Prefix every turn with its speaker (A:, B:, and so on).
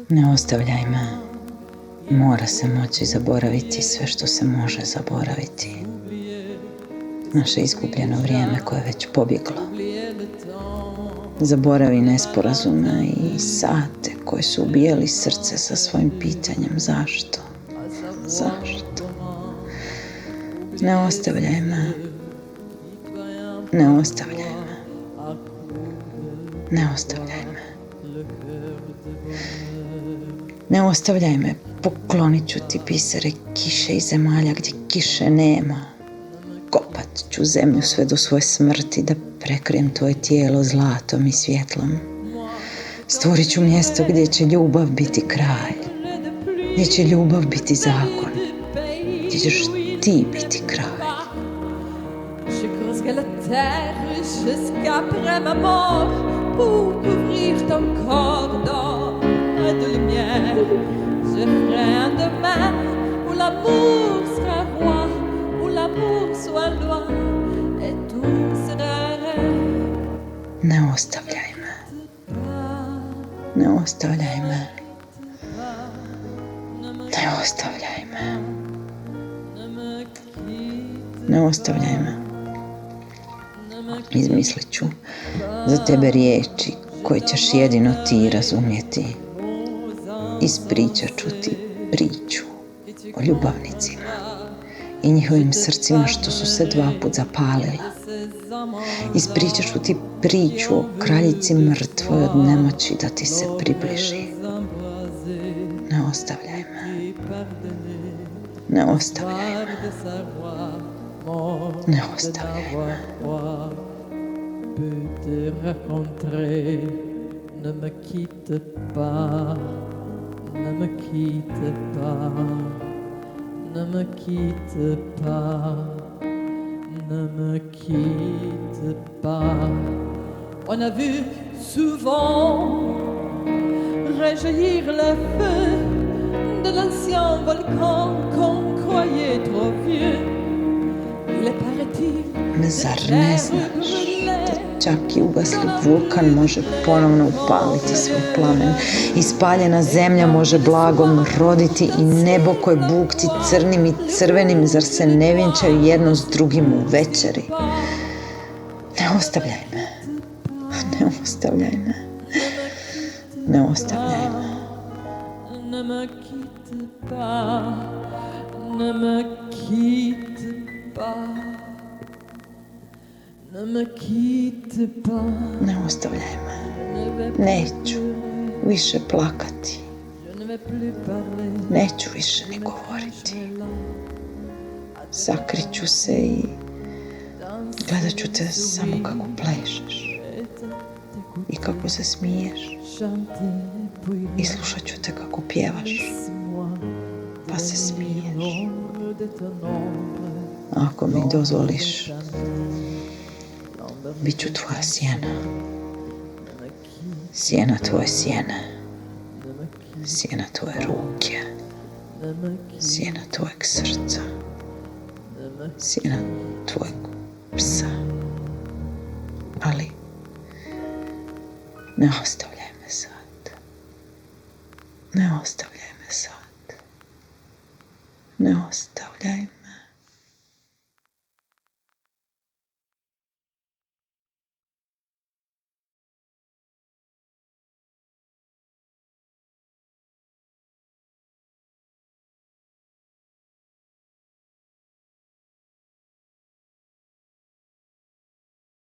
A: Ne ostavljaj me. Mora se moći zaboraviti sve što se može zaboraviti. Naše izgubljeno vrijeme koje je već pobjeglo. Zaboravi nesporazume i sate koji su ubijali srce sa svojim pitanjem zašto? Zašto? Ne ostavljaj me. Ne ostavljaj me. Ne ostavljaj me. Ne ostavljaj me. Poklonit ću ti bisere kiše iz zemalja gdje kiše nema. Kopat ću zemlju sve do svoje smrti da prekrijem tvoje tijelo zlatom i svjetlom. Stvorit ću mjesto gdje će ljubav biti kralj, gdje će ljubav biti zakon, gdje ćeš ti biti kralj.
B: Je creuserai la terre jusqu'après ma mort pour couvrir ton corps d'or et de lumière. Je ferai un domaine où l'amour sera roi, où l'amour soit loi et tout sera rêve.
A: Ne ostavljaj me. Ne ostavljaj me. Ne ostavljaj me. Ne ostavljaj me. Izmislit ću za tebe riječi koje ćeš jedino ti razumjeti. Ispričat ću ti priču o ljubavnicima i njihovim srcima što su se 2 put zapalila. Ispričat ću ti priču o kraljici mrtvoj od nemoći da ti se približi. Ne ostavljaj me. Ne ostavljaj me. Ne ostavljaj me.
B: Peut te rencontrer, ne me quitte pas, ne me quitte pas, ne me quitte pas, ne me quitte pas. On a vu souvent réjaillir le feu de l'ancien volcan qu'on croyait trop vieux. Il est paraît-il,
A: Zar ne znaš da čak i ugasli vulkan može ponovno upaliti svoj plamen i spaljena zemlja može blagom roditi i nebo koje bukti crnim i crvenim, zar se ne vjenčaju jedno s drugim u večeri? Ne ostavljaj me. Ne ostavljaj me. Ne ostavljaj me.
B: ne me quitte pas, ne me quitte pas, ne me quitte pas.
A: Ne ostavljaj me. Neću više plakati.
B: Je ne vais plus parler.
A: Neću više ni govoriti. Sakriću se i gledat ću te samo kako plešeš i kako se smiješ i slušat ću te kako pjevaš pa se smiješ. Ako mi dozvoliš, bit ću tvoja sjena. Sjena tvoje sjene. Sjena tvoje ruke. Sjena tvojeg srca. Sjena tvojeg psa. Ali ne ostavljaj me sad. Ne ostavljaj me sad. Ne ostavljaj me.